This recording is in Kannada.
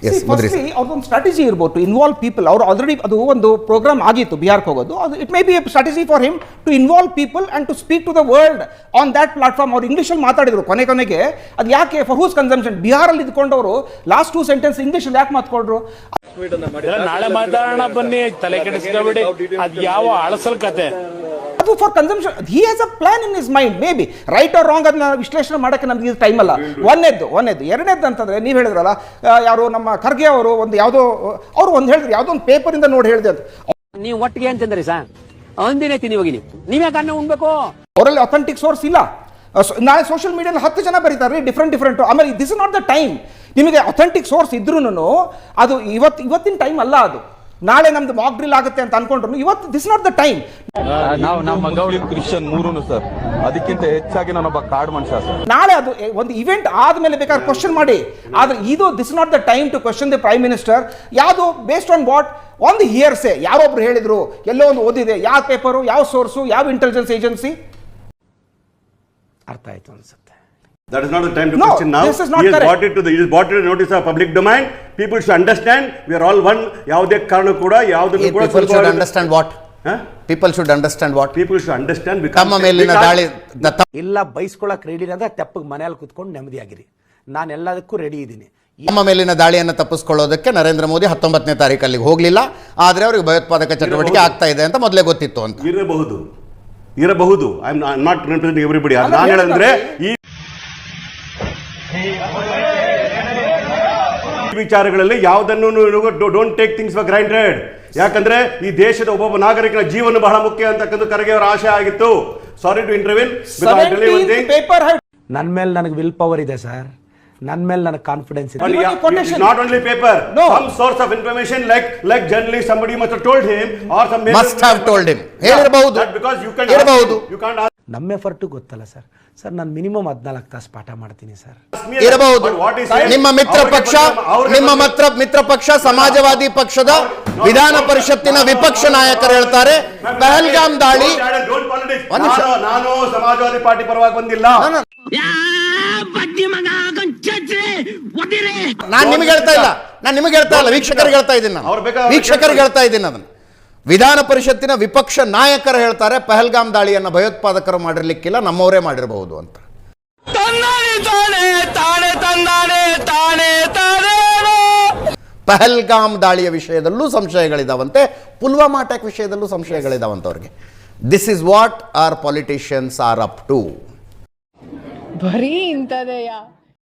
ಅವ್ರದ್ದೊಂದು ಸ್ಟ್ರಾಟಜಿ ಇರ್ಬೋದು ಟು ಇನ್ವಾಲ್ವ್ ಪೀಪಲ್. ಅವ್ರು ಆಲ್ರೆಡಿ ಅದು ಒಂದು ಪ್ರೋಗ್ರಾಮ್ ಆಗಿತ್ತು ಬಿಹಾರ್ಗೆ ಹೋಗೋದು. ಅದು it may be a strategy for him to involve people and to speak to the world on that platform. ಅವ್ರು ಇಂಗ್ಲೀಷಲ್ಲಿ ಮಾತಾಡಿದ್ರು ಕೊನೆಗೆ. ಅದು ಯಾಕೆ ಫಾರ್ ಹೂಸ್ ಕನ್ಸಂಪ್ಷನ್? ಬಿಹಾರಲ್ಲಿ ಇದ್ಕೊಂಡವರು ಲಾಸ್ಟ್ 2 ಸೆಂಟೆನ್ಸ್ ಇಂಗ್ಲೀಷಲ್ಲಿ ಯಾಕೆ ಮಾತಾಡ್ರು? ನಾಳೆ ಮಾತಾಡೋಣ ಬನ್ನಿ, ತಲೆ ಕೆಡಿಸ್ಕೊಬೇಡಿ. ಅದು ಯಾವ ಅಳಸಲ್ ಕತೆ? ಅದು for consumption. He has a plan in his mind. May be right or wrong ಅದನ್ನ ವಿಶ್ಲೇಷಣೆ ಮಾಡೋಕ್ಕೆ ನಮ್ಗೆ ಇದು ಟೈಮ್ ಅಲ್ಲ. ಒಂದೇದ್ದು. ಎರಡನೇದ್ದು ಅಂತಂದ್ರೆ ನೀವು ಹೇಳಿದ್ರಲ್ಲ, ಯಾರು ನಮ್ಮ ಖರ್ಗೆ ಅವರು ಒಂದು ಯಾವುದೋ ಅವರು ಒಂದು ಹೇಳಿದ್ರು, ಯಾವುದೋ ಒಂದು ಪೇಪರಿಂದ ನೋಡಿ ಹೇಳಿದೆ ಅಂತ. ನೀವು ಒಟ್ಟಿಗೆ ಅಂತಂದ್ರಿ ಸರ್, ಒಂದಿನ ತಿನ್ನಿ ಹೋಗಿ ನೀವೇ ಕಣ್ಣು ಉಣ್ಬೇಕು. ಅವರಲ್ಲಿ ಅಥೆಂಟಿಕ್ ಸೋರ್ಸ್ ಇಲ್ಲ. ನಾಳೆ ಸೋಷಿಯಲ್ ಮೀಡಿಯಲ್ಲಿ 10 ಜನ ಬರೀತಾರೆ ಡಿಫ್ರೆಂಟ್. ಆಮೇಲೆ this is not the time. ನಿಮಗೆ ಅಥೆಂಟಿಕ್ ಸೋರ್ಸ್ ಇದ್ರೂ ಅದು ಇವತ್ತಿನ ಟೈಮ್ ಅಲ್ಲ. ಅದು ನಾಳೆ ನಮ್ದು ಮಾಕ್ ಡ್ರಿಲ್ ಆಗುತ್ತೆ ಅಂತ ಅನ್ಕೊಂಡ್ರು ಇವತ್ತು ದಿಸ್ ನಾಟ್ ದ ಟೈಮ್. ನಾವು ನಮ್ಮ ಕ್ರಿಶ್ಚಿಯನ್ ಮೂರೂನು ಸರ್, ಅದಕ್ಕಿಂತ ಹೆಚ್ಚಾಗಿ ನಾನೊಬ್ಬ ಕಾರ್ಡ್ ಮನುಷ್ಯ ಸರ್. ನಾಳೆ ಅದು ಒಂದು ಇವೆಂಟ್ ಆದ್ಮೇಲೆ ಬೇಕಾದ್ರೆ ಕ್ವಶನ್ ಮಾಡಿ. ಆದ್ರೆ ಇದು this not the time to question the prime minister. ಯಾವುದು ಬೇಸ್ಡ್ ಆನ್ ವಾಟ್? ಒಂದು ಹಿಯರ್ಸೆ, ಯಾರೊಬ್ರು ಹೇಳಿದ್ರು, ಎಲ್ಲೋ ಒಂದು ಓದಿದೆ, ಯಾವ ಪೇಪರು, ಯಾವ ಸೋರ್ಸು, ಯಾವ ಇಂಟೆಲಿಜೆನ್ಸ್ ಏಜೆನ್ಸಿ. ಅರ್ಥ ಆಯ್ತು ಅನ್ಸುತ್ತೆ. That is not the time to question now. He has brought it to the notice of public domain. People should understand we are all one. ಯಾವುದೇ ಕಾರಣ ಕೂಡ ಯಾವುದನ್ನು ಕೂಡ people should understand what? People should understand what? People should understand ತಮ್ಮ ಮೇಲಿನ ದಾಳಿ ಇಲ್ಲ ಬೈಸ್ಕೊಳ್ಳೋಕೆ ರೆಡಿ ಅಂದ್ರೆ ತೆಪ್ಪಗೆ ಮನೆಯಲ್ಲಿ ಕುತ್ಕೊಂಡು ನೆಮ್ಮದಿಯಾಗಿರಿ. ನಾನು ಎಲ್ಲದಕ್ಕೂ ರೆಡಿ ಇದ್ದೀನಿ. ನಮ್ಮ ಮೇಲಿನ ದಾಳಿಯನ್ನು ತಪ್ಪಿಸಿಕೊಳ್ಳೋದಕ್ಕೆ ನರೇಂದ್ರ ಮೋದಿ 19ನೇ ತಾರೀಕಲ್ಲಿ ಹೋಗಲಿಲ್ಲ. ಆದರೆ ಅವರಿಗೆ ಭಯೋತ್ಪಾದಕ ಚಟುವಟಿಕೆ ಆಗ್ತಾ ಇದೆ ಅಂತ ಮೊದಲೇ ಗೊತ್ತಿತ್ತು ಅಂತ. ಇರಬಹುದು. I am not representing everybody. ನಾನು ಹೇಳಂದ್ರೆ ಈ ವಿಚಾರಗಳಲ್ಲಿ ಯಾವುದನ್ನು don't take things for granted. ಯಾಕಂದ್ರೆ ಈ ದೇಶದ ಒಬ್ಬೊಬ್ಬ ನಾಗರಿಕನ ಜೀವನ ಬಹಳ ಮುಖ್ಯ ಅಂತಕ್ಕಂಥ ಖರ್ಗೆ ಅವರ ಆಶೆ ಆಗಿತ್ತು. Sorry to ಇಂಟರ್ವ್ಯೂನ್. ನನ್ನ ಮೇಲೆ ನನಗೆ ವಿಲ್ ಪವರ್ ಇದೆ ಸರ್. ನನ್ನ ಮೇಲೆ ನನಗೆ ಕಾನ್ಫಿಡೆನ್ಸ್ ಇದೆ. Not only paper. No. Some source of information like journalist, somebody must have told him or some must have told him. ಹೇಳಿರಬಹುದು. Because you can ask. ನಮ್ಮ ಎಫರ್ಟ್ ಗೊತ್ತಲ್ಲ ಸರ್. ಸರ್ ನಾನು ಮಿನಿಮಮ್ 14 ತಾಸು ಪಾಠ ಮಾಡ್ತೀನಿ ಸರ್. ಇರಬಹುದು. ನಿಮ್ಮ ಮಿತ್ರ ಪಕ್ಷ ಸಮಾಜವಾದಿ ಪಕ್ಷದ ವಿಧಾನ ಪರಿಷತ್ತಿನ ವಿಪಕ್ಷ ನಾಯಕರು ಹೇಳ್ತಾರೆ ಪಹಲ್ಗಾಮ್ ದಾಳಿ. ನಾನು ಸಮಾಜವಾದಿ ಪಾರ್ಟಿ ಪರವಾಗಿ ಬಂದಿಲ್ಲ. ನಾನು ನಿಮಗೆ ಹೇಳ್ತಾ ಇಲ್ಲ, ವೀಕ್ಷಕರಿಗೆ ಹೇಳ್ತಾ ಇದ್ದೀನಿ ಅದನ್ನು. ವಿಧಾನ ಪರಿಷತ್ತಿನ ವಿಪಕ್ಷ ನಾಯಕರು ಹೇಳ್ತಾರೆ ಪಹಲ್ಗಾಮ್ ದಾಳಿಯನ್ನು ಭಯೋತ್ಪಾದಕರು ಮಾಡಿರ್ಲಿಕ್ಕಿಲ್ಲ, ನಮ್ಮವರೇ ಮಾಡಿರಬಹುದು ಅಂತ. ಪಹಲ್ಗಾಮ್ ದಾಳಿಯ ವಿಷಯದಲ್ಲೂ ಸಂಶಯಗಳಿದಾವಂತೆ, ಪುಲ್ವಾಮಾ ಅಟ್ಯಾಕ್ ವಿಷಯದಲ್ಲೂ ಸಂಶಯಗಳಿದಾವಂತೆ ಅವ್ರಿಗೆ. This is what our politicians are up to. ಬರೀ ಇಂಥದೆಯಾ?